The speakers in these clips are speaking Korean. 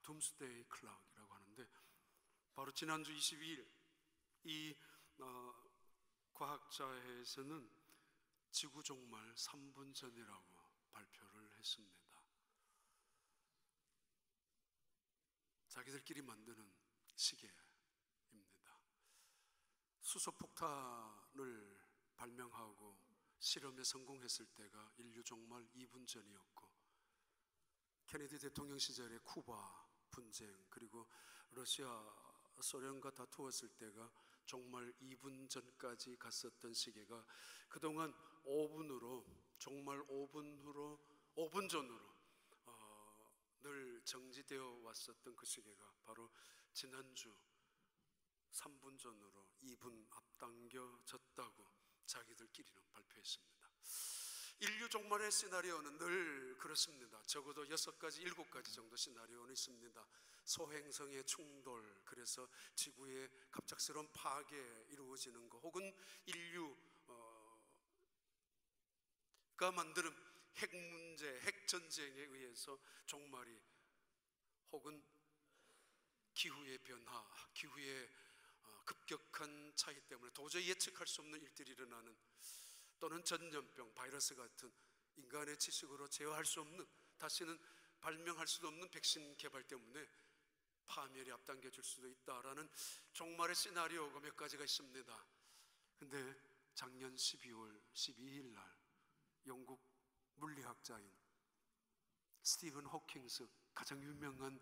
둠스데이 클락이라고 하는데, 바로 지난주 22일 이 과학자회에서는 지구 종말 3분 전이라고 발표를 했습니다. 자기들끼리 만드는 시계입니다. 수소폭탄을 발명하고 실험에 성공했을 때가 인류 종말 2분 전이었고, 케네디 대통령 시절에 쿠바 분쟁, 그리고 러시아 소련과 다투었을 때가 종말 2분 전까지 갔었던 시계가 그동안 5분으로, 종말 5분 전으로 늘 정지되어 왔었던 그 시계가 바로 지난주 3분 전으로 2분 앞당겨졌다고 자기들끼리는 발표했습니다. 인류 종말의 시나리오는 늘 그렇습니다. 적어도 6가지, 7가지 정도 시나리오는 있습니다. 소행성의 충돌, 그래서 지구의 갑작스러운 파괴 이루어지는 것, 혹은 인류가 만드는 핵 문제, 핵 전쟁에 의해서 종말이, 혹은 기후의 변화, 기후의 급격한 차이 때문에 도저히 예측할 수 없는 일들이 일어나는, 또는 전염병, 바이러스 같은 인간의 지식으로 제어할 수 없는, 다시는 발명할 수도 없는 백신 개발 때문에 파멸이 앞당겨질 수도 있다라는 종말의 시나리오가 몇 가지가 있습니다. 근데 작년 12월 12일 날 영국 물리학자인 스티븐 호킹스, 가장 유명한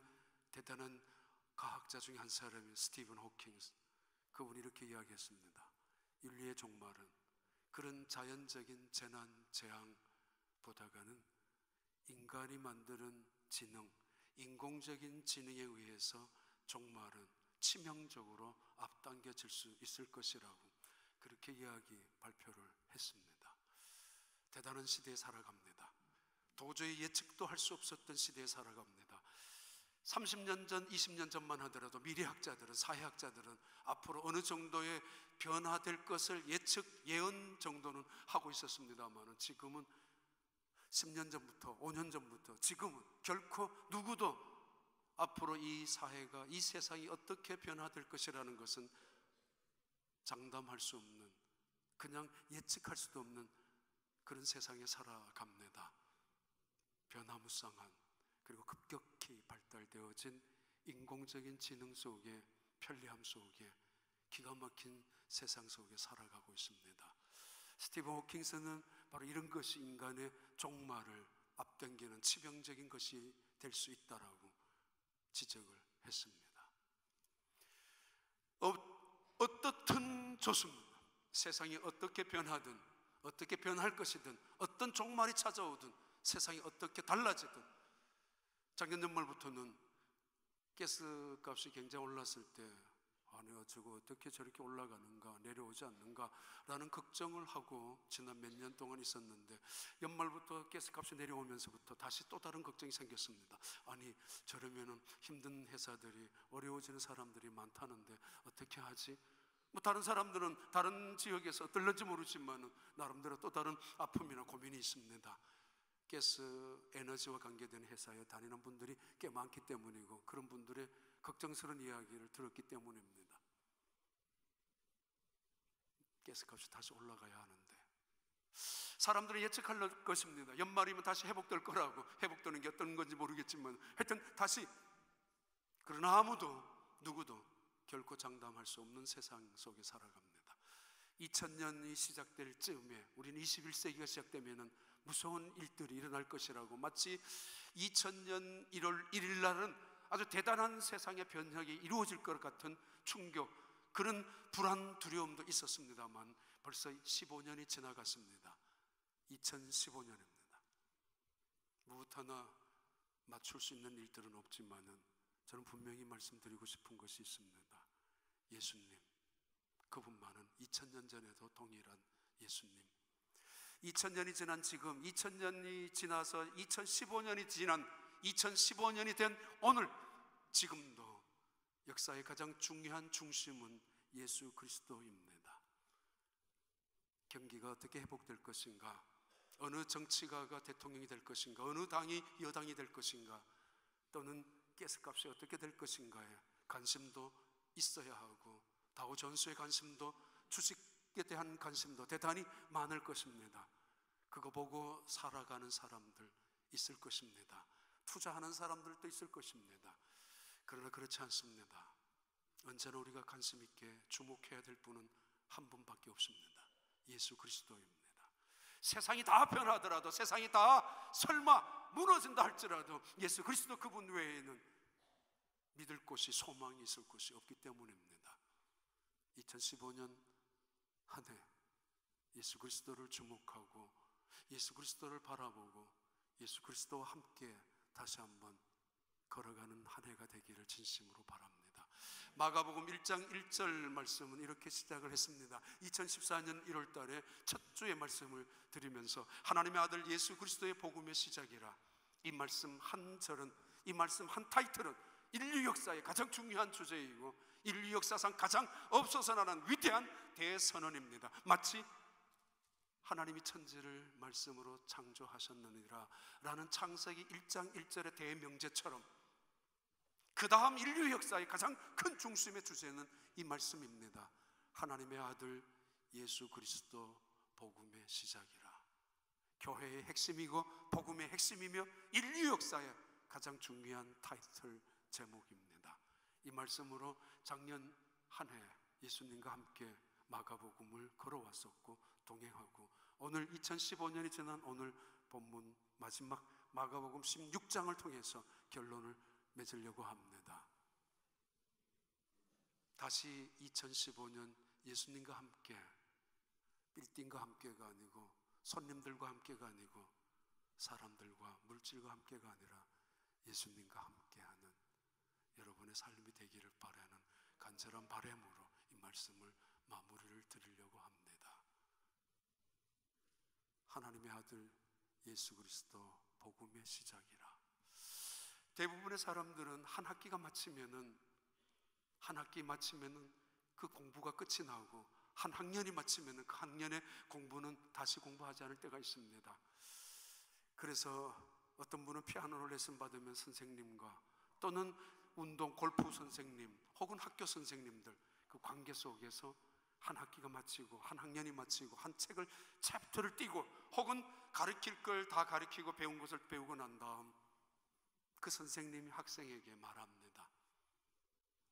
대단한 과학자 중에 한 사람인 스티븐 호킹스, 그분이 이렇게 이야기했습니다. 인류의 종말은 그런 자연적인 재난, 재앙보다가는 인간이 만드는 지능, 인공적인 지능에 의해서 종말은 치명적으로 앞당겨질 수 있을 것이라고 그렇게 발표를 했습니다. 대단한 시대에 살아갑니다. 도저히 예측도 할 수 없었던 시대에 살아갑니다. 30년 전, 20년 전만 하더라도 미래학자들은, 사회학자들은 앞으로 어느 정도의 변화될 것을 예언 정도는 하고 있었습니다만, 지금은 10년 전부터, 5년 전부터 지금은 결코 누구도 앞으로 이 사회가, 이 세상이 어떻게 변화될 것이라는 것은 장담할 수 없는, 그냥 예측할 수도 없는 그런 세상에 살아갑니다. 변화무쌍한, 그리고 급격히 발달되어진 인공적인 지능 속에, 편리함 속에, 기가 막힌 세상 속에 살아가고 있습니다. 스티븐 호킹스는 바로 이런 것이 인간의 종말을 앞당기는 치명적인 것이 될 수 있다라고 지적을 했습니다. 어떻든 좋습니다. 세상이 어떻게 변하든, 어떻게 변할 것이든, 어떤 종말이 찾아오든, 세상이 어떻게 달라지든, 작년 연말부터는 가스 값이 굉장히 올랐을 때, 아니요, 저거 어떻게 저렇게 올라가는가, 내려오지 않는가 라는 걱정을 하고 지난 몇 년 동안 있었는데, 연말부터 가스값이 내려오면서부터 다시 또 다른 걱정이 생겼습니다. 아니, 저러면은 힘든 회사들이, 어려워지는 사람들이 많다는데 어떻게 하지? 다른 사람들은 다른 지역에서 어떨는지 모르지만 나름대로 또 다른 아픔이나 고민이 있습니다. 가스, 에너지와 관계된 회사에 다니는 분들이 꽤 많기 때문이고, 그런 분들의 걱정스러운 이야기를 들었기 때문입니다. 가스값이 다시 올라가야 하는데, 사람들은 예측할 것입니다. 연말이면 다시 회복될 거라고. 회복되는 게 어떤 건지 모르겠지만 하여튼 다시. 그러나 누구도 결코 장담할 수 없는 세상 속에 살아갑니다. 2000년이 시작될 즈음에, 우리는 21세기가 시작되면 무서운 일들이 일어날 것이라고, 마치 2000년 1월 1일 날은 아주 대단한 세상의 변혁이 이루어질 것 같은 충격, 그런 불안, 두려움도 있었습니다만 벌써 15년이 지나갔습니다. 2015년입니다. 무엇 하나 맞출 수 있는 일들은 없지만은 저는 분명히 말씀드리고 싶은 것이 있습니다. 예수님, 그분만은 2000년 전에도 동일한 예수님. 2000년이 지난 지금, 2000년이 지나서 2015년이 지난 2015년이 된 오늘, 지금도 역사의 가장 중요한 중심은 예수 그리스도입니다. 경기가 어떻게 회복될 것인가, 어느 정치가가 대통령이 될 것인가, 어느 당이 여당이 될 것인가, 또는 가스값이 어떻게 될 것인가에 관심도 있어야 하고, 다우존스의 관심도, 주식에 대한 관심도 대단히 많을 것입니다. 그거 보고 살아가는 사람들 있을 것입니다. 투자하는 사람들도 있을 것입니다. 그러나 그렇지 않습니다. 언제나 우리가 관심 있게 주목해야 될 분은 한 분밖에 없습니다. 예수 그리스도입니다. 세상이 다 변하더라도, 세상이 다 설마 무너진다 할지라도 예수 그리스도 그분 외에는 믿을 곳이, 소망이 있을 곳이 없기 때문입니다. 2015년 한 해 예수 그리스도를 주목하고 예수 그리스도를 바라보고 예수 그리스도와 함께 다시 한번 걸어가는 한 해가 되기를 진심으로 바랍니다. 마가복음 1장 1절 말씀은 이렇게 시작을 했습니다. 2014년 1월 달에 첫 주의 말씀을 드리면서 하나님의 아들 예수 그리스도의 복음의 시작이라, 이 말씀 한 절은, 이 말씀 한 타이틀은 인류 역사의 가장 중요한 주제이고 인류 역사상 가장 없어서나는 위대한 대선언입니다. 마치 하나님이 천지를 말씀으로 창조하셨느니라 라는 창세기 1장 1절의 대명제처럼 그 다음 인류 역사의 가장 큰 중심의 주제는 이 말씀입니다. 하나님의 아들 예수 그리스도 복음의 시작이라. 교회의 핵심이고 복음의 핵심이며 인류 역사의 가장 중요한 타이틀 제목입니다. 이 말씀으로 작년 한 해 예수님과 함께 마가복음을 걸어왔었고 동행하고, 오늘 2015년이 지난 오늘 본문 마지막 마가복음 16장을 통해서 결론을 맺으려고 합니다. 다시 2015년 예수님과 함께, 빌딩과 함께가 아니고 손님들과 함께가 아니고 사람들과 물질과 함께가 아니라 예수님과 함께하는 여러분의 삶이 되기를 바라는 간절한 바람으로 이 말씀을 마무리를 드리려고 합니다. 하나님의 아들 예수 그리스도 복음의 시작이라. 대부분의 사람들은 한 학기 마치면은 그 공부가 끝이 나고 한 학년이 마치면은 그 학년의 공부는 다시 공부하지 않을 때가 있습니다. 그래서 어떤 분은 피아노를 레슨 받으면 선생님과, 또는 운동, 골프 선생님 혹은 학교 선생님들 그 관계 속에서 한 학기가 마치고 한 학년이 마치고 한 책을 챕터를 띄고 혹은 가르칠 걸 다 가르치고 배운 것을 배우고 난 다음 그 선생님이 학생에게 말합니다.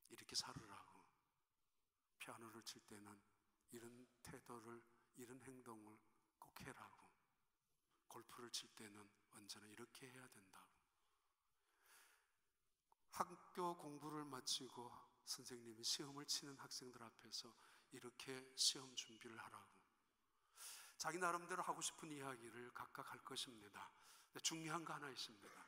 이렇게 살으라고. 피아노를 칠 때는 이런 태도를, 이런 행동을 꼭 해라고. 골프를 칠 때는 언제나 이렇게 해야 된다고. 학교 공부를 마치고 선생님이 시험을 치는 학생들 앞에서 이렇게 시험 준비를 하라고. 자기 나름대로 하고 싶은 이야기를 각각 할 것입니다. 근데 중요한 거 하나 있습니다.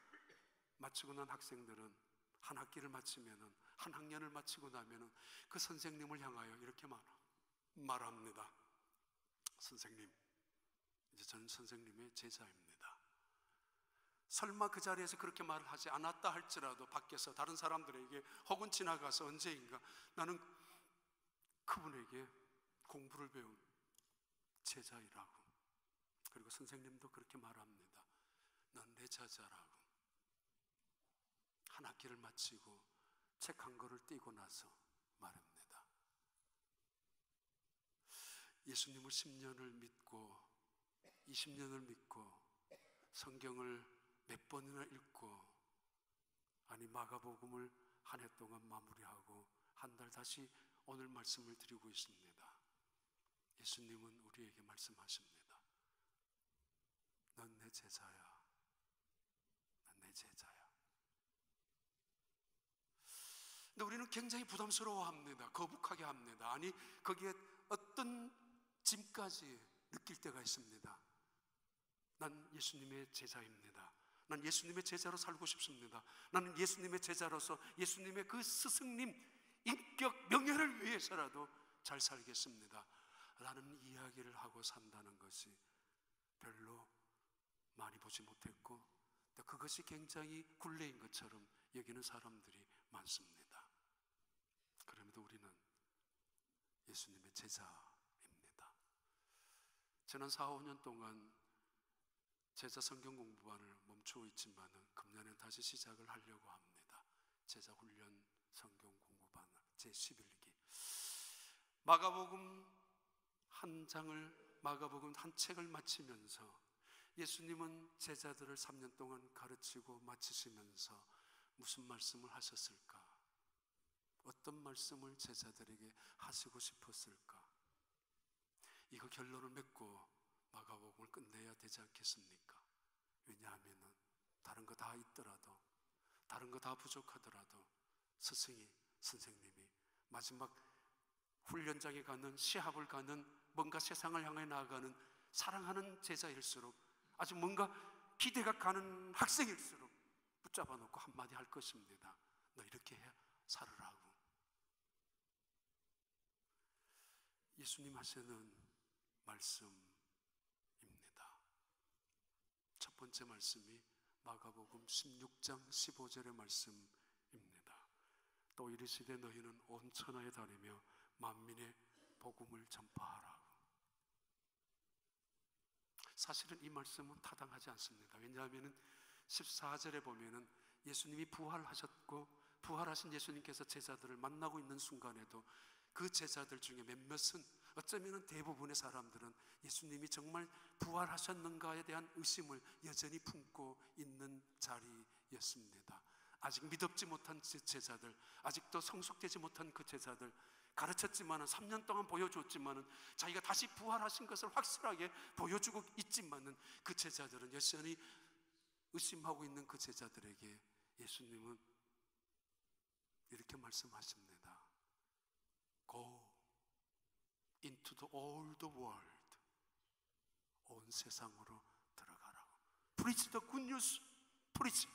마치고 난 학생들은 한 학기를 마치면은, 한 학년을 마치고 나면은 그 선생님을 향하여 이렇게 말합니다. 선생님, 이제 저는 선생님의 제자입니다. 설마 그 자리에서 그렇게 말을 하지 않았다 할지라도 밖에서 다른 사람들에게 혹은 지나가서 언제인가 나는 그분에게 공부를 배운 제자이라고. 그리고 선생님도 그렇게 말합니다. 넌 내 제자라고. 한 학기를 마치고 책 한 권을 띄고 나서 말합니다. 예수님을 10년을 믿고 20년을 믿고 성경을 몇 번이나 읽고, 아니 마가복음을 한 해 동안 마무리하고 한 달 다시 오늘 말씀을 드리고 있습니다. 예수님은 우리에게 말씀하십니다. 넌 내 제자야. 넌 내 제자야. 근데 우리는 굉장히 부담스러워합니다. 거북하게 합니다. 아니 거기에 어떤 짐까지 느낄 때가 있습니다. 난 예수님의 제자입니다. 난 예수님의 제자로 살고 싶습니다. 나는 예수님의 제자로서 예수님의 그 스승님 인격 명예를 위해서라도 잘 살겠습니다 라는 이야기를 하고 산다는 것이 별로 많이 보지 못했고, 또 그것이 굉장히 굴레인 것처럼 여기는 사람들이 많습니다. 그럼에도 우리는 예수님의 제자입니다. 지난 4, 5년 동안 제자 성경 공부반을 멈추고 있지만은 금년에 다시 시작을 하려고 합니다. 제11기 마가복음 마가복음 한 책을 마치면서 예수님은 제자들을 3년 동안 가르치고 마치시면서 무슨 말씀을 하셨을까? 어떤 말씀을 제자들에게 하시고 싶었을까? 이거 결론을 맺고 마가복음을 끝내야 되지 않겠습니까? 왜냐하면 다른 거 다 있더라도, 다른 거 다 부족하더라도 선생님이 마지막 훈련장에 가는, 시합을 가는, 뭔가 세상을 향해 나아가는 사랑하는 제자일수록, 아주 뭔가 기대가 가는 학생일수록 붙잡아 놓고 한마디 할 것입니다. 너 이렇게 살으라고. 예수님 하시는 말씀입니다. 첫 번째 말씀이 마가복음 16장 15절의 말씀입니다. 또 이르시되 너희는 온 천하에 다니며 만민의 복음을 전파하라. 사실은 이 말씀은 타당하지 않습니다. 왜냐하면 14절에 보면은 예수님이 부활하셨고, 부활하신 예수님께서 제자들을 만나고 있는 순간에도 그 제자들 중에 몇몇은, 어쩌면 대부분의 사람들은 예수님이 정말 부활하셨는가에 대한 의심을 여전히 품고 있는 자리였습니다. 아직 믿었지 못한 제자들, 아직도 성숙되지 못한 그 제자들, 가르쳤지만은 3년 동안 보여줬지만은 자기가 다시 부활하신 것을 확실하게 보여주고 있지만은 그 제자들은 여전히 의심하고 있는 그 제자들에게 예수님은 이렇게 말씀하십니다. Go into all the world. 온 세상으로 들어가라고. Preach the good news. Preach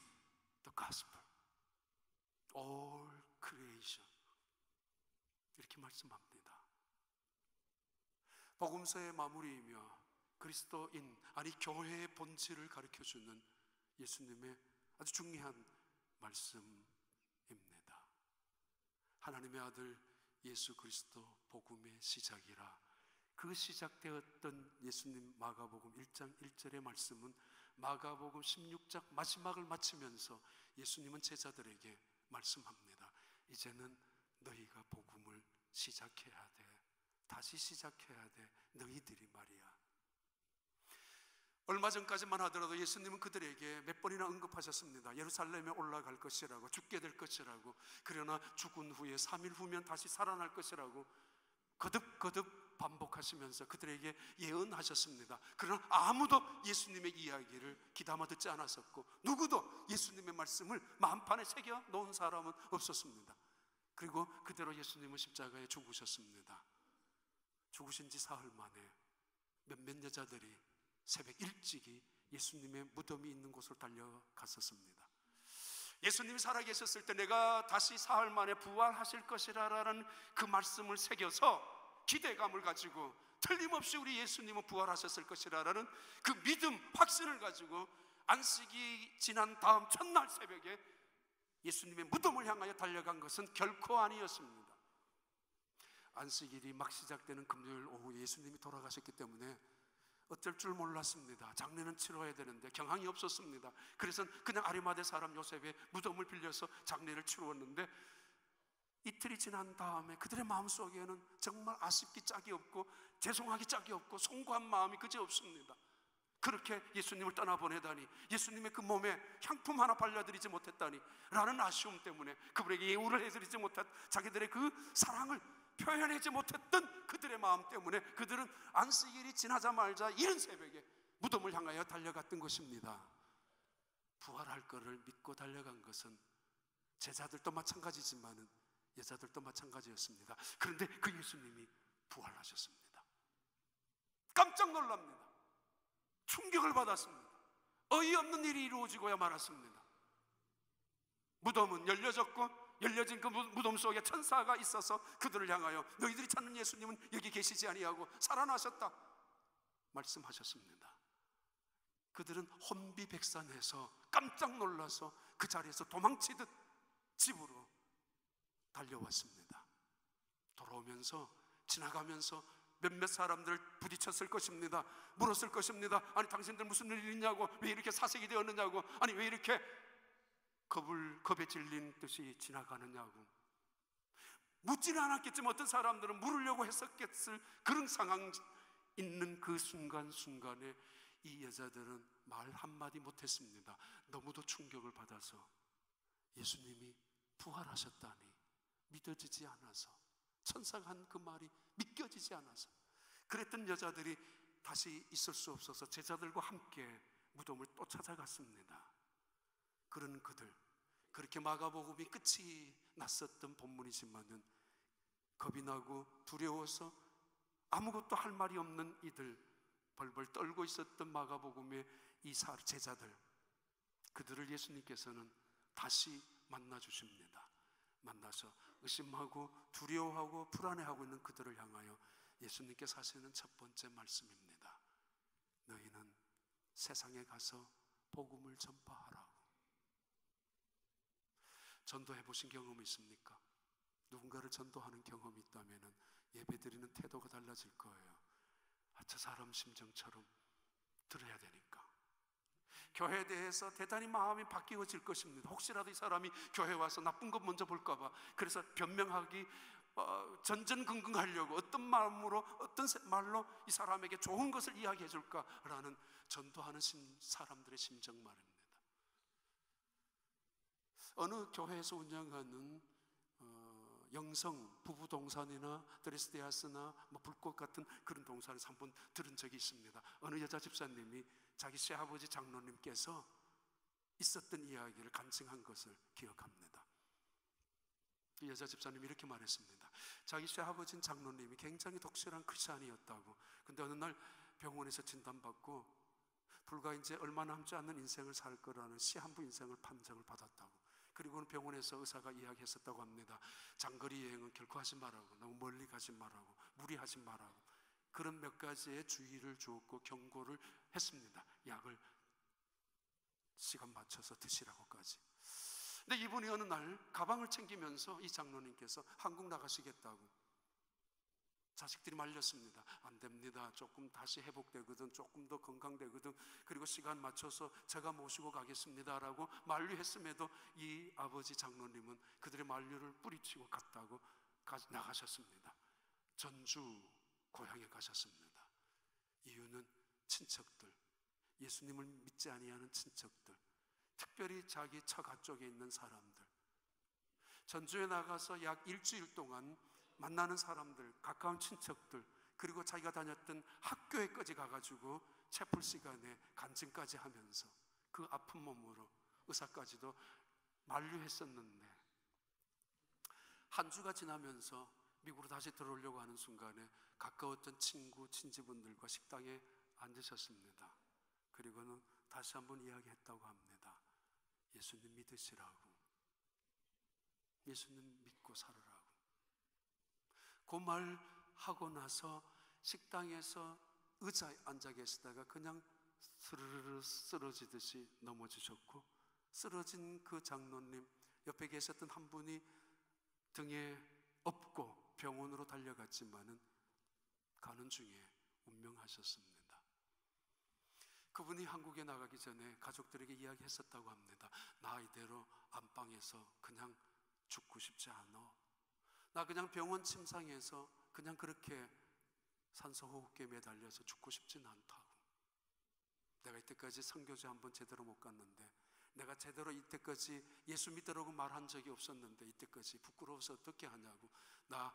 the gospel. All creation. 이렇게 말씀합니다. 복음서의 마무리이며 그리스도인, 아니 교회의 본질을 가르쳐주는 예수님의 아주 중요한 말씀입니다. 하나님의 아들 예수 그리스도 복음의 시작이라. 그 시작되었던 예수님 마가복음 1장 1절의 말씀은 마가복음 16장 마지막을 마치면서 예수님은 제자들에게 말씀합니다. 이제는 너희가 복음을 시작해야 돼. 다시 시작해야 돼. 너희들이 말이야. 얼마 전까지만 하더라도 예수님은 그들에게 몇 번이나 언급하셨습니다. 예루살렘에 올라갈 것이라고, 죽게 될 것이라고, 그러나 죽은 후에 3일 후면 다시 살아날 것이라고 거듭거듭 반복하시면서 그들에게 예언하셨습니다. 그러나 아무도 예수님의 이야기를 귀담아 듣지 않았었고, 누구도 예수님의 말씀을 마음판에 새겨 놓은 사람은 없었습니다. 그리고 그대로 예수님은 십자가에 죽으셨습니다. 죽으신 지 사흘 만에 몇몇 여자들이 새벽 일찍이 예수님의 무덤이 있는 곳으로 달려갔었습니다. 예수님이 살아계셨을 때 내가 다시 사흘 만에 부활하실 것이라는 그 말씀을 새겨서 기대감을 가지고, 틀림없이 우리 예수님은 부활하셨을 것이라는 그 믿음, 확신을 가지고 안식이 지난 다음 첫날 새벽에 예수님의 무덤을 향하여 달려간 것은 결코 아니었습니다. 안식일이 막 시작되는 금요일 오후 예수님이 돌아가셨기 때문에 어쩔 줄 몰랐습니다. 장례는 치러야 되는데 경황이 없었습니다. 그래서 그냥 아리마대 사람 요셉의 무덤을 빌려서 장례를 치루었는데, 이틀이 지난 다음에 그들의 마음속에는 정말 아쉽기 짝이 없고 죄송하기 짝이 없고 송구한 마음이 그지 없습니다. 그렇게 예수님을 떠나보내다니, 예수님의 그 몸에 향품 하나 발라드리지 못했다니 라는 아쉬움 때문에, 그분에게 예우를 해드리지 못한 자기들의 그 사랑을 표현하지 못했던 그들의 마음 때문에 그들은 안식일이 지나자 말자 이른 새벽에 무덤을 향하여 달려갔던 것입니다. 부활할 것을 믿고 달려간 것은 제자들도 마찬가지지만 여자들도 마찬가지였습니다. 그런데 그 예수님이 부활하셨습니다. 깜짝 놀랍니다. 충격을 받았습니다. 어이없는 일이 이루어지고야 말았습니다. 무덤은 열려졌고, 열려진 그 무덤 속에 천사가 있어서 그들을 향하여 너희들이 찾는 예수님은 여기 계시지 아니하고 살아나셨다 말씀하셨습니다. 그들은 혼비백산해서 깜짝 놀라서 그 자리에서 도망치듯 집으로 달려왔습니다. 돌아오면서, 지나가면서 몇몇 사람들 부딪혔을 것입니다. 물었을 것입니다. 아니 당신들 무슨 일이 있냐고, 왜 이렇게 사색이 되었느냐고, 아니 왜 이렇게 겁에 질린 듯이 지나가느냐고. 묻지는 않았겠지만 어떤 사람들은 물으려고 했었겠을 그런 상황 있는 그 순간순간에 이 여자들은 말 한마디 못했습니다. 너무도 충격을 받아서 예수님이 부활하셨다니 믿어지지 않아서, 천사가 한 그 말이 믿겨지지 않아서 그랬던 여자들이 다시 있을 수 없어서 제자들과 함께 무덤을 또 찾아갔습니다. 그런 그들, 그렇게 마가복음이 끝이 났었던 본문이지만은 겁이 나고 두려워서 아무것도 할 말이 없는 이들, 벌벌 떨고 있었던 마가복음의 이 제자들, 그들을 예수님께서는 다시 만나 주십니다. 만나서 의심하고 두려워하고 불안해하고 있는 그들을 향하여 예수님께서 하시는 첫 번째 말씀입니다. 너희는 세상에 가서 복음을 전파하라고. 전도해 보신 경험이 있습니까? 누군가를 전도하는 경험이 있다면 예배드리는 태도가 달라질 거예요. 저 사람 심정처럼 들어야 되니까. 교회에 대해서 대단히 마음이 바뀌어질 것입니다. 혹시라도 이 사람이 교회 와서 나쁜 것 먼저 볼까 봐, 그래서 변명하기 전전긍긍하려고 어떤 마음으로, 어떤 말로 이 사람에게 좋은 것을 이야기해 줄까라는 전도하는 사람들의 심정 말입니다. 어느 교회에서 운영하는 영성 부부동산이나 드레스데아스나 불꽃 같은 그런 동산에서 한번 들은 적이 있습니다. 어느 여자 집사님이 자기 시아버지 장로님께서 있었던 이야기를 간증한 것을 기억합니다. 그 여자 집사님이 이렇게 말했습니다. 자기 시아버지 장로님이 굉장히 독실한 크리스찬이었다고. 근데 어느 날 병원에서 진단받고 불과 이제 얼마 남지 않는 인생을 살 거라는 시한부 인생을 판정을 받았다고. 그리고는 병원에서 의사가 이야기했었다고 합니다. 장거리 여행은 결코 하지 말라고, 너무 멀리 가지 말라고, 무리하지 말라고, 그런 몇 가지의 주의를 주었고 경고를 했습니다. 약을 시간 맞춰서 드시라고까지. 근데 이분이 어느 날 가방을 챙기면서 이 장로님께서 한국 나가시겠다고, 자식들이 말렸습니다. 안 됩니다. 조금 다시 회복되거든, 조금 더 건강되거든, 그리고 시간 맞춰서 제가 모시고 가겠습니다라고 만류했음에도 이 아버지 장로님은 그들의 만류를 뿌리치고 갔다고 나가셨습니다. 전주 고향에 가셨습니다. 이유는 친척들, 예수님을 믿지 아니하는 친척들, 특별히 자기 처가 쪽에 있는 사람들, 전주에 나가서 약 일주일 동안 만나는 사람들, 가까운 친척들, 그리고 자기가 다녔던 학교에까지 가가지고 채플 시간에 간증까지 하면서 그 아픈 몸으로 의사까지도 만류했었는데, 한 주가 지나면서 미국으로 다시 들어오려고 하는 순간에 가까웠던 친구, 친지분들과 식당에 앉으셨습니다. 그리고는 다시 한번 이야기했다고 합니다. 예수님 믿으시라고, 예수님 믿고 살으라고. 그 말 하고 나서 식당에서 의자에 앉아 계시다가 그냥 스르르 쓰러지듯이 넘어지셨고, 쓰러진 그 장로님 옆에 계셨던 한 분이 등에 업고 병원으로 달려갔지만은 가는 중에 운명하셨습니다. 그분이 한국에 나가기 전에 가족들에게 이야기했었다고 합니다. 나 이대로 안방에서 그냥 죽고 싶지 않아. 나 그냥 병원 침상에서 그냥 그렇게 산소호흡기에 매달려서 죽고 싶진 않다고. 내가 이때까지 선교지 한번 제대로 못 갔는데, 내가 제대로 이때까지 예수 믿으라고 말한 적이 없었는데 이때까지 부끄러워서 어떻게 하냐고. 나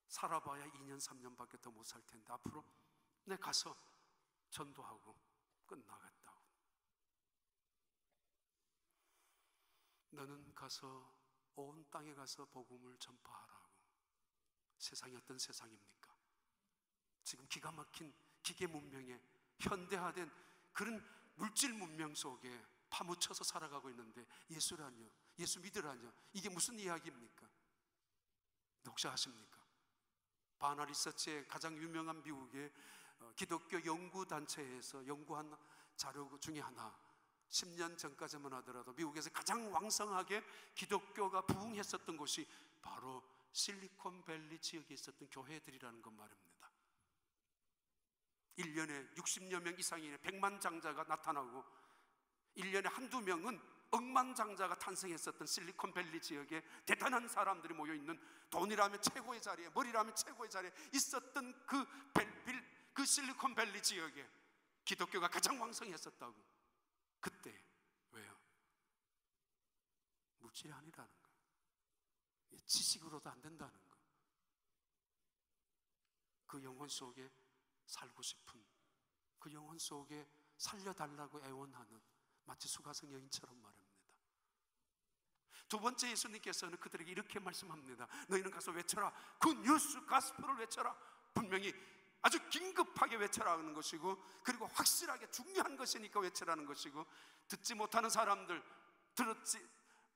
살아봐야 2년 3년밖에 더 못 살 텐데 앞으로 내 가서 전도하고 끝나겠다고. 너는 가서 온 땅에 가서 복음을 전파하라고. 세상이 어떤 세상입니까? 지금 기가 막힌 기계 문명에 현대화된 그런 물질 문명 속에 파묻혀서 살아가고 있는데 예수라뇨, 예수 믿으라뇨, 이게 무슨 이야기입니까? 혹시 아십니까? 바나 리서치의 가장 유명한 미국의 기독교 연구단체에서 연구한 자료 중에 하나, 10년 전까지만 하더라도 미국에서 가장 왕성하게 기독교가 부흥했었던 곳이 바로 실리콘밸리 지역에 있었던 교회들이라는 것 말입니다. 1년에 60여 명 이상의 100만 장자가 나타나고 1년에 한두 명은 억만장자가 탄생했었던 실리콘밸리 지역에 대단한 사람들이 모여있는, 돈이라면 최고의 자리에, 머리라면 최고의 자리에 있었던 그 실리콘밸리 지역에 기독교가 가장 왕성했었다고. 그때 왜요? 물질이 아니라는 거, 지식으로도 안 된다는 거, 그 영혼 속에 살고 싶은, 그 영혼 속에 살려달라고 애원하는, 마치 수가성 여인처럼 말입니다. 두 번째, 예수님께서는 그들에게 이렇게 말씀합니다. 너희는 가서 외쳐라. 그 뉴스 가스펠을 외쳐라. 분명히 아주 긴급하게 외쳐라는 것이고, 그리고 확실하게 중요한 것이니까 외쳐라는 것이고, 듣지 못하는 사람들,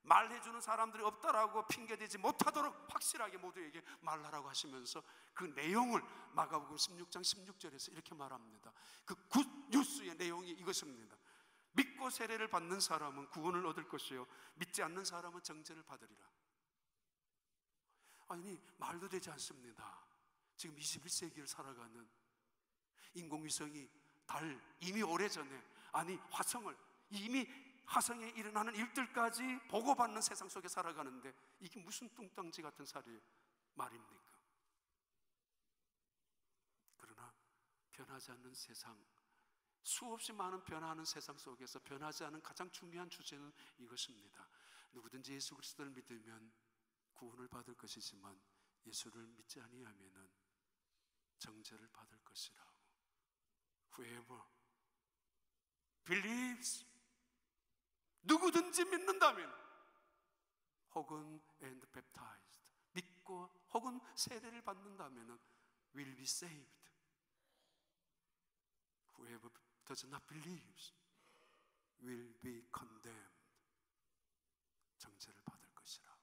말해주는 사람들이 없다라고 핑계대지 못하도록 확실하게 모두에게 말하라고 하시면서 그 내용을 마가복음 16장 16절에서 이렇게 말합니다. 그 굿뉴스의 내용이 이것입니다. 믿고 세례를 받는 사람은 구원을 얻을 것이요, 믿지 않는 사람은 정죄를 받으리라. 아니, 말도 되지 않습니다. 지금 21세기를 살아가는, 인공위성이 달 이미 오래전에, 아니 화성을, 이미 화성에 일어나는 일들까지 보고받는 세상 속에 살아가는데 이게 무슨 뚱땅지 같은 말입니까? 그러나 변하지 않는 세상, 수없이 많은 변화하는 세상 속에서 변하지 않은 가장 중요한 주제는 이것입니다. 누구든지 예수 그리스도를 믿으면 구원을 받을 것이지만 예수를 믿지 아니하면은 정죄를 받을 것이라고. Whoever believes, 누구든지 믿는다면, 혹은 and baptized, 믿고 혹은 세례를 받는다면 will be saved. Whoever does not believe will be condemned. 정죄를 받을 것이라.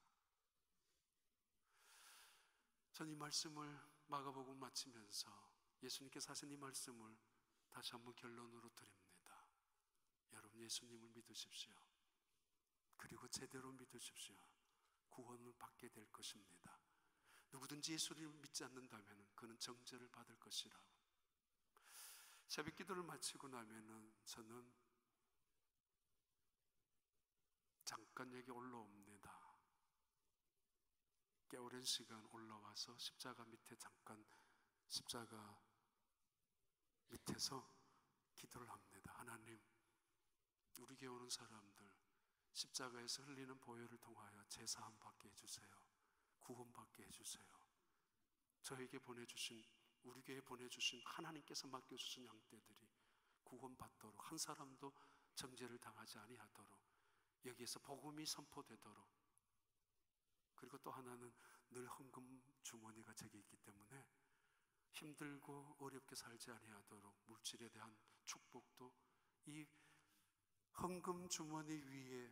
전 이 말씀을 마가복음 마치면서 예수님께서 하신 이 말씀을 다시 한번 결론으로 드립니다. 여러분, 예수님을 믿으십시오. 그리고 제대로 믿으십시오. 구원을 받게 될 것입니다. 누구든지 예수를 믿지 않는다면 그는 정죄를 받을 것이라고. 새벽 기도를 마치고 나면은 저는 잠깐 여기 올라옵니다. 꽤 오랜 시간 올라와서 십자가 밑에 잠깐, 십자가 밑에서 기도를 합니다. 하나님, 우리 교회 오는 사람들 십자가에서 흘리는 보혈을 통하여 제사함 받게 해주세요. 구원 받게 해주세요. 저에게 보내주신, 우리 교회에 보내주신, 하나님께서 맡겨주신 양떼들이 구원 받도록, 한 사람도 정죄를 당하지 아니하도록, 여기에서 복음이 선포되도록. 그리고 또 하나는 늘 헌금 주머니가 제게 있기 때문에 힘들고 어렵게 살지 아니하도록 물질에 대한 축복도 이 헌금 주머니 위에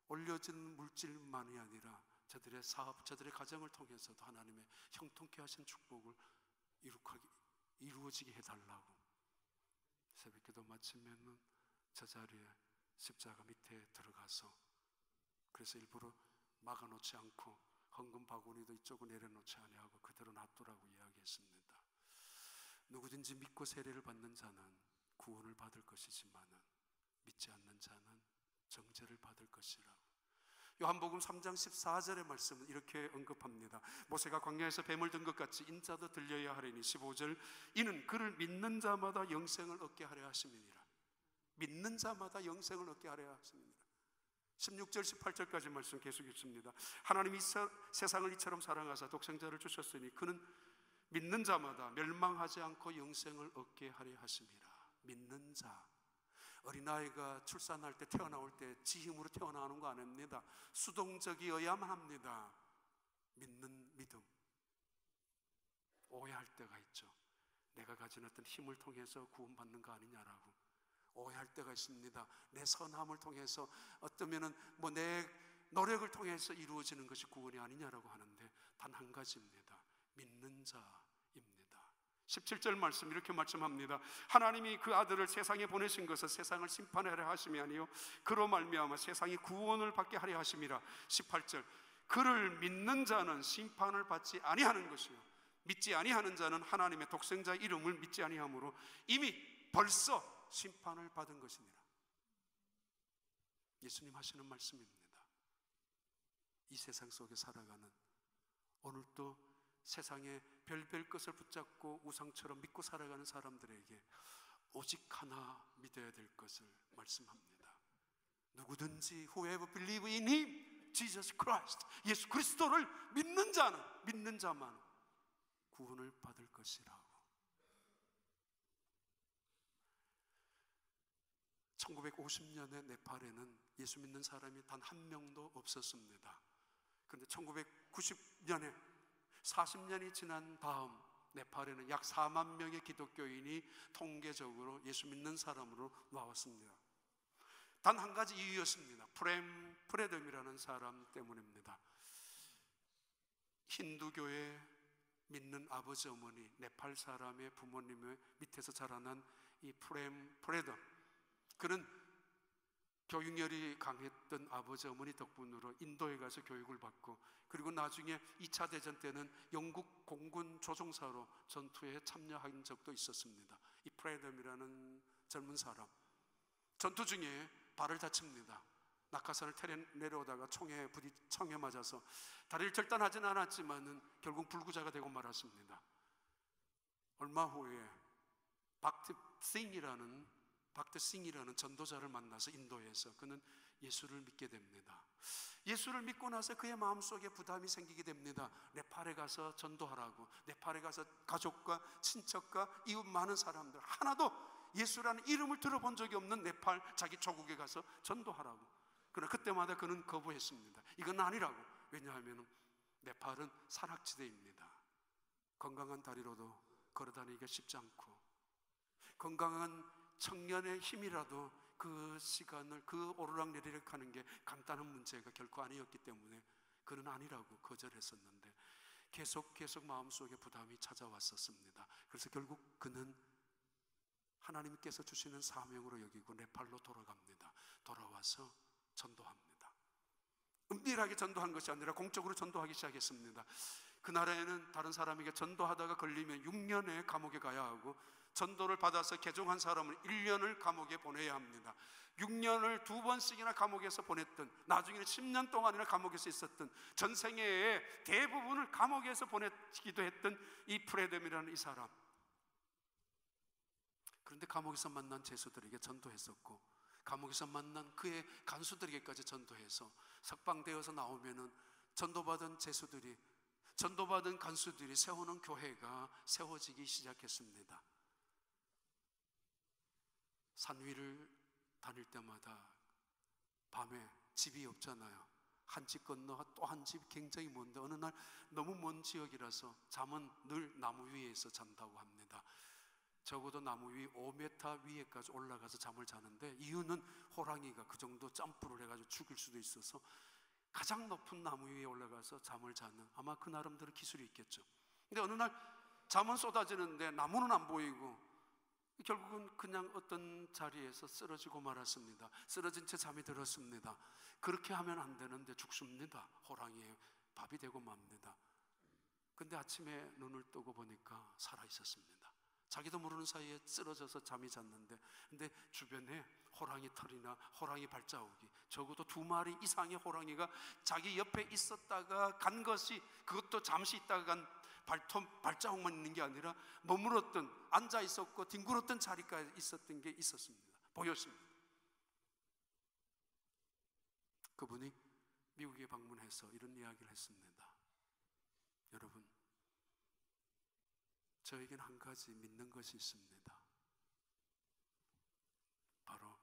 올려진 물질만이 아니라 저들의 사업, 저들의 가정을 통해서도 하나님의 형통케 하신 축복을 이루어지게 해달라고. 새벽기도 마치면은 저 자리에 십자가 밑에 들어가서, 그래서 일부러 막아놓지 않고 헌금 바구니도 이쪽으로 내려놓지 아니하고 그대로 놔두라고 이야기했습니다. 누구든지 믿고 세례를 받는 자는 구원을 받을 것이지만은 믿지 않는 자는 정죄를 받을 것이라고. 요한복음 3장 14절의 말씀은 이렇게 언급합니다. 모세가 광야에서 뱀을 든 것 같이 인자도 들려야 하리니. 15절, 이는 그를 믿는 자마다 영생을 얻게 하려 하심이니라. 믿는 자마다 영생을 얻게 하려 하심이니라. 16절 18절까지 말씀 계속 읽습니다. 하나님이 세상을 이처럼 사랑하사 독생자를 주셨으니 그는 믿는 자마다 멸망하지 않고 영생을 얻게 하려 하심이라. 믿는 자, 어린아이가 출산할 때, 태어나올 때 지 힘으로 태어나는 거 아닙니다. 수동적이어야만 합니다. 믿는 믿음. 오해할 때가 있죠. 내가 가진 어떤 힘을 통해서 구원받는 거 아니냐라고 오해할 때가 있습니다. 내 선함을 통해서, 어쩌면은 내 노력을 통해서 이루어지는 것이 구원이 아니냐라고 하는데 단 한 가지입니다. 믿는 자입니다. 17절 말씀 이렇게 말씀합니다. 하나님이 그 아들을 세상에 보내신 것은 세상을 심판하려 하심이 아니요 그로 말미암아 세상이 구원을 받게 하려 하심이라. 18절, 그를 믿는 자는 심판을 받지 아니하는 것이요 믿지 아니하는 자는 하나님의 독생자 이름을 믿지 아니하므로 이미 벌써 심판을 받은 것이니라. 예수님 하시는 말씀입니다. 이 세상 속에 살아가는, 오늘도 세상에 별별 것을 붙잡고 우상처럼 믿고 살아가는 사람들에게 오직 하나 믿어야 될 것을 말씀합니다. 누구든지 whoever believe in him, Jesus Christ, 예수 그리스도를 믿는 자는, 믿는 자만 구원을 받을 것이라고. 1950년에 네팔에는 예수 믿는 사람이 단 한 명도 없었습니다. 그런데 1990년에 40년이 지난 다음 네팔에는 약 4만 명의 기독교인이 통계적으로 예수 믿는 사람으로 나왔습니다. 단 한 가지 이유였습니다. 프레덤이라는 사람 때문입니다. 힌두교에 믿는 아버지 어머니, 네팔 사람의 부모님의 밑에서 자라난 이 프레덤, 그는 교육열이 강했던 아버지 어머니 덕분으로 인도에 가서 교육을 받고, 그리고 나중에 2차 대전 때는 영국 공군 조종사로 전투에 참여한 적도 있었습니다. 이 프레덤이라는 젊은 사람, 전투 중에 발을 다칩니다. 낙하산을 내려오다가 총에 맞아서 다리를 절단하지는 않았지만은 결국 불구자가 되고 말았습니다. 얼마 후에 박트 싱이라는 전도자를 만나서 인도에서 그는 예수를 믿게 됩니다. 예수를 믿고 나서 그의 마음속에 부담이 생기게 됩니다. 네팔에 가서 전도하라고. 네팔에 가서 가족과 친척과 이웃 많은 사람들, 하나도 예수라는 이름을 들어본 적이 없는 네팔 자기 조국에 가서 전도하라고. 그러나 그때마다 그는 거부했습니다. 이건 아니라고. 왜냐하면 네팔은 산악지대입니다. 건강한 다리로도 걸어다니기가 쉽지 않고, 건강한 청년의 힘이라도 그 시간을, 그 오르락내리락 하는 게 간단한 문제가 결코 아니었기 때문에 그는 아니라고 거절했었는데, 계속 마음속에 부담이 찾아왔었습니다. 그래서 결국 그는 하나님께서 주시는 사명으로 여기고 네팔로 돌아갑니다. 돌아와서 전도합니다. 은밀하게 전도한 것이 아니라 공적으로 전도하기 시작했습니다. 그 나라에는 다른 사람에게 전도하다가 걸리면 6년의 감옥에 가야 하고, 전도를 받아서 개종한 사람은 1년을 감옥에 보내야 합니다. 6년을 2번씩이나 감옥에서 보냈던, 나중에는 10년 동안이나 감옥에서 있었던, 전생애의 대부분을 감옥에서 보내기도 했던 이 프레덤이라는 이 사람. 그런데 감옥에서 만난 제수들에게 전도했었고, 감옥에서 만난 그의 간수들에게까지 전도해서 석방되어서 나오면은 전도받은 제수들이, 전도받은 간수들이 세우는 교회가 세워지기 시작했습니다. 산 위를 다닐 때마다 밤에 집이 없잖아요. 한 집 건너 또 한 집 굉장히 먼데, 어느 날 너무 먼 지역이라서 잠은 늘 나무 위에서 잔다고 합니다. 적어도 나무 위 5m 위에까지 올라가서 잠을 자는데, 이유는 호랑이가 그 정도 점프를 해가지고 죽일 수도 있어서 가장 높은 나무 위에 올라가서 잠을 자는, 아마 그 나름대로 기술이 있겠죠. 근데 어느 날 잠은 쏟아지는데 나무는 안 보이고, 결국은 그냥 어떤 자리에서 쓰러지고 말았습니다. 쓰러진 채 잠이 들었습니다. 그렇게 하면 안 되는데 죽습니다. 호랑이에 밥이 되고 맙니다. 근데 아침에 눈을 뜨고 보니까 살아 있었습니다. 자기도 모르는 사이에 쓰러져서 잠이 잤는데, 근데 주변에 호랑이 털이나 호랑이 발자국이, 적어도 2마리 이상의 호랑이가 자기 옆에 있었다가 간 것이, 그것도 잠시 있다가 간 발자국만 있는 게 아니라 머물었던, 앉아 있었고 뒹굴었던 자리까지 있었던 게 있었습니다. 보였습니다. 그분이 미국에 방문해서 이런 이야기를 했습니다. 여러분, 저에겐 한 가지 믿는 것이 있습니다. 바로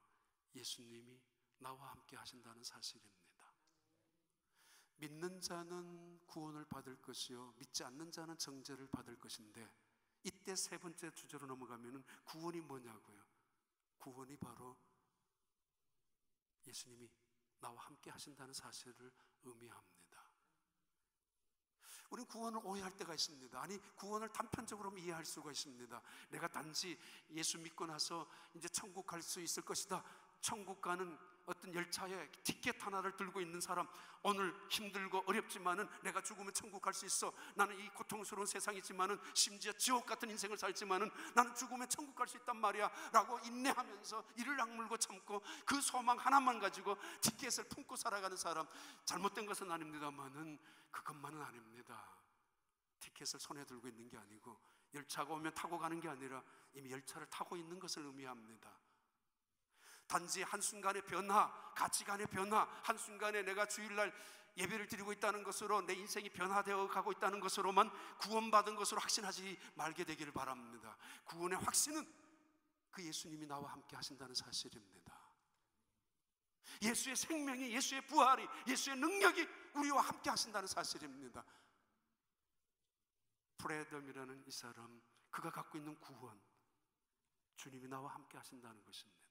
예수님이 나와 함께 하신다는 사실입니다. 믿는 자는 구원을 받을 것이요, 믿지 않는 자는 정죄를 받을 것인데, 이때 세 번째 주제로 넘어가면 구원이 뭐냐고요. 구원이 바로 예수님이 나와 함께 하신다는 사실을 의미합니다. 우리는 구원을 오해할 때가 있습니다. 아니, 구원을 단편적으로 이해할 수가 있습니다. 내가 단지 예수 믿고 나서 이제 천국 갈 수 있을 것이다, 천국 가는 어떤 열차에 티켓 하나를 들고 있는 사람, 오늘 힘들고 어렵지만은 내가 죽으면 천국 갈 수 있어, 나는 이 고통스러운 세상이지만은 심지어 지옥 같은 인생을 살지만은 나는 죽으면 천국 갈 수 있단 말이야 라고 인내하면서 이를 악물고 참고 그 소망 하나만 가지고 티켓을 품고 살아가는 사람, 잘못된 것은 아닙니다만은 그것만은 아닙니다. 티켓을 손에 들고 있는 게 아니고 열차가 오면 타고 가는 게 아니라 이미 열차를 타고 있는 것을 의미합니다. 단지 한순간의 변화, 가치관의 변화, 한순간에 내가 주일날 예배를 드리고 있다는 것으로 내 인생이 변화되어 가고 있다는 것으로만 구원받은 것으로 확신하지 말게 되기를 바랍니다. 구원의 확신은 그 예수님이 나와 함께 하신다는 사실입니다. 예수의 생명이, 예수의 부활이, 예수의 능력이 우리와 함께 하신다는 사실입니다. 프레덤이라는 이 사람, 그가 갖고 있는 구원, 주님이 나와 함께 하신다는 것입니다.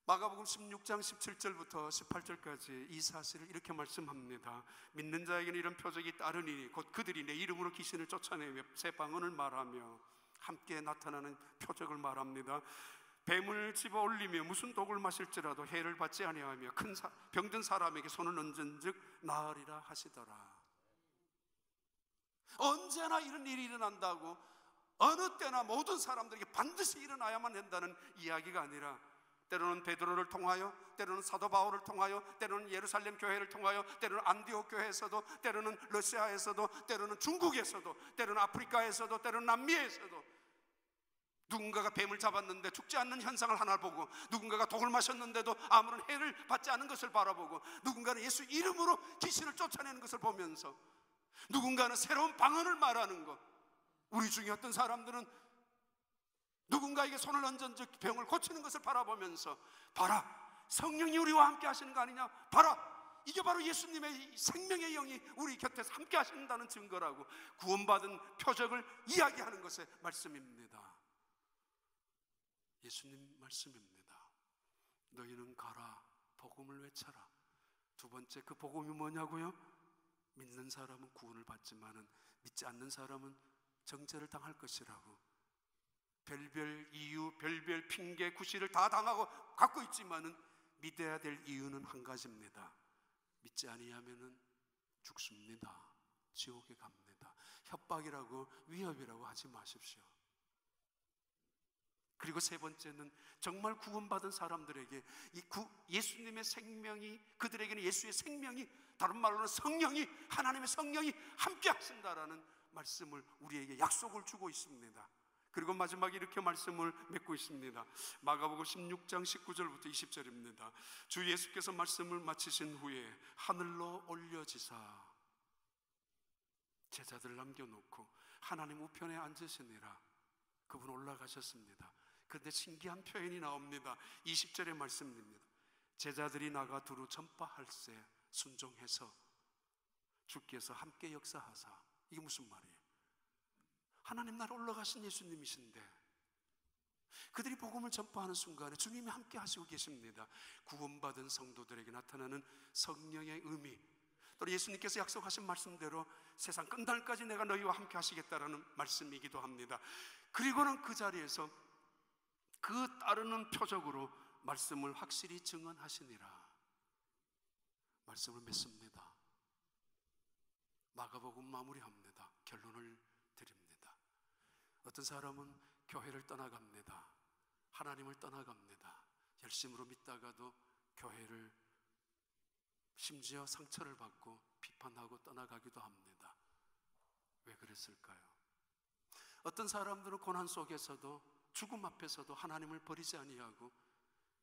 마가복음 16장 17절부터 18절까지 이 사실을 이렇게 말씀합니다. 믿는 자에게는 이런 표적이 따르니 곧 그들이 내 이름으로 귀신을 쫓아내며 새 방언을 말하며 함께 나타나는 표적을 말합니다. 뱀을 집어 올리며 무슨 독을 마실지라도 해를 받지 아니하며 큰 병든 사람에게 손을 얹은즉 나으리라 하시더라. 언제나 이런 일이 일어난다고, 어느 때나 모든 사람들에게 반드시 일어나야만 된다는 이야기가 아니라, 때로는 베드로를 통하여, 때로는 사도 바울을 통하여, 때로는 예루살렘 교회를 통하여, 때로는 안디옥 교회에서도, 때로는 러시아에서도, 때로는 중국에서도, 때로는 아프리카에서도, 때로는 남미에서도 누군가가 뱀을 잡았는데 죽지 않는 현상을 하나 보고, 누군가가 독을 마셨는데도 아무런 해를 받지 않은 것을 바라보고, 누군가는 예수 이름으로 귀신을 쫓아내는 것을 보면서, 누군가는 새로운 방언을 말하는 것, 우리 중에 어떤 사람들은 누군가에게 손을 얹은 즉 병을 고치는 것을 바라보면서, 봐라, 성령이 우리와 함께 하시는 거 아니냐, 봐라, 이게 바로 예수님의 생명의 영이 우리 곁에서 함께 하신다는 증거라고 구원받은 표적을 이야기하는 것의 말씀입니다. 예수님 말씀입니다. 너희는 가라, 복음을 외쳐라. 두 번째, 그 복음이 뭐냐고요? 믿는 사람은 구원을 받지만은 믿지 않는 사람은 정죄를 당할 것이라고. 별별 이유, 별별 핑계, 구실을 다 당하고 갖고 있지만은 믿어야 될 이유는 한 가지입니다. 믿지 아니하면은 죽습니다. 지옥에 갑니다. 협박이라고 위협이라고 하지 마십시오. 그리고 세 번째는 정말 구원받은 사람들에게 예수님의 생명이, 그들에게는 예수의 생명이, 다른 말로는 성령이, 하나님의 성령이 함께 하신다라는 말씀을 우리에게 약속을 주고 있습니다. 그리고 마지막에 이렇게 말씀을 맺고 있습니다. 마가복음 16장 19절부터 20절입니다. 주 예수께서 말씀을 마치신 후에 하늘로 올려지사 제자들을 남겨놓고 하나님 우편에 앉으시니라. 그분 올라가셨습니다. 그런데 신기한 표현이 나옵니다. 20절의 말씀입니다. 제자들이 나가 두루 전파할세 순종해서 주께서 함께 역사하사. 이게 무슨 말이에요? 하나님 나라 올라가신 예수님이신데 그들이 복음을 전파하는 순간에 주님이 함께 하시고 계십니다. 구원받은 성도들에게 나타나는 성령의 의미, 또 예수님께서 약속하신 말씀대로 세상 끝날까지 내가 너희와 함께 하시겠다라는 말씀이기도 합니다. 그리고는 그 자리에서 그 따르는 표적으로 말씀을 확실히 증언하시니라. 말씀을 맺습니다. 마가복음 마무리합니다. 결론을 드립니다. 어떤 사람은 교회를 떠나갑니다. 하나님을 떠나갑니다. 열심으로 믿다가도 교회를, 심지어 상처를 받고 비판하고 떠나가기도 합니다. 왜 그랬을까요? 어떤 사람들은 고난 속에서도, 죽음 앞에서도 하나님을 버리지 아니하고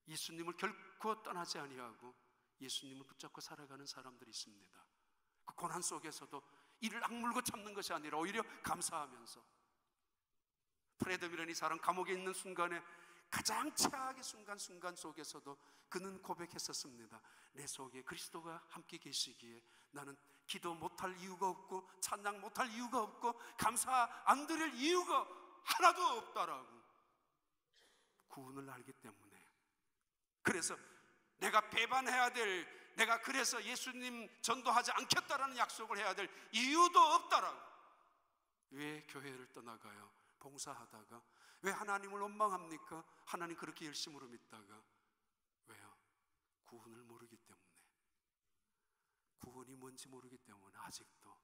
예수님을 결코 떠나지 아니하고 예수님을 붙잡고 살아가는 사람들이 있습니다. 그 고난 속에서도 이를 악물고 참는 것이 아니라 오히려 감사하면서, 프레덤이라는 이 사람 감옥에 있는 순간에 가장 최악의 순간 속에서도 그는 고백했었습니다. 내 속에 그리스도가 함께 계시기에 나는 기도 못할 이유가 없고 찬양 못할 이유가 없고 감사 안 드릴 이유가 하나도 없다라고. 구원을 알기 때문에. 그래서 내가 배반해야 될, 내가 그래서 예수님 전도하지 않겠다라는 약속을 해야 될 이유도 없다라고. 왜 교회를 떠나가요? 봉사하다가 왜 하나님을 원망합니까? 하나님 그렇게 열심으로 믿다가. 왜요? 구원을 모르기 때문에. 구원이 뭔지 모르기 때문에 아직도.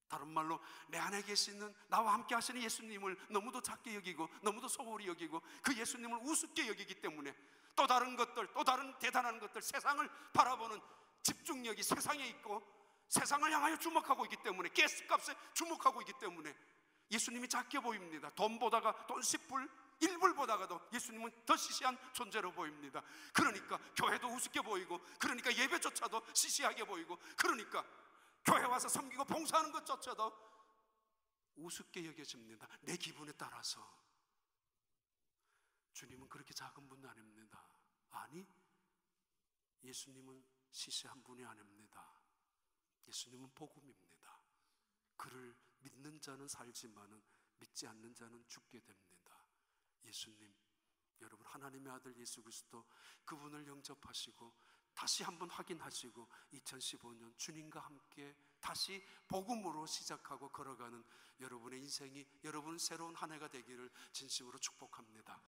다른 말로 내 안에 계시는 나와 함께 하시는 예수님을 너무도 작게 여기고 너무도 소홀히 여기고 그 예수님을 우습게 여기기 때문에 또 다른 것들, 또 다른 대단한 것들, 세상을 바라보는 집중력이 세상에 있고 세상을 향하여 주목하고 있기 때문에, 가스값에 주목하고 있기 때문에 예수님이 작게 보입니다. 돈 10불, 1불 보다가도 예수님은 더 시시한 존재로 보입니다. 그러니까 교회도 우습게 보이고, 그러니까 예배조차도 시시하게 보이고, 그러니까 교회 와서 섬기고 봉사하는 것조차도 우습게 여겨집니다. 내 기분에 따라서. 주님은 그렇게 작은 분 아닙니다. 아니, 예수님은 시시한 분이 아닙니다. 예수님은 복음입니다. 그를 믿는 자는 살지만은 믿지 않는 자는 죽게 됩니다. 예수님, 여러분 하나님의 아들 예수 그리스도, 그분을 영접하시고 다시 한번 확인하시고 2015년 주님과 함께 다시 복음으로 시작하고 걸어가는 여러분의 인생이, 여러분 새로운 한 해가 되기를 진심으로 축복합니다.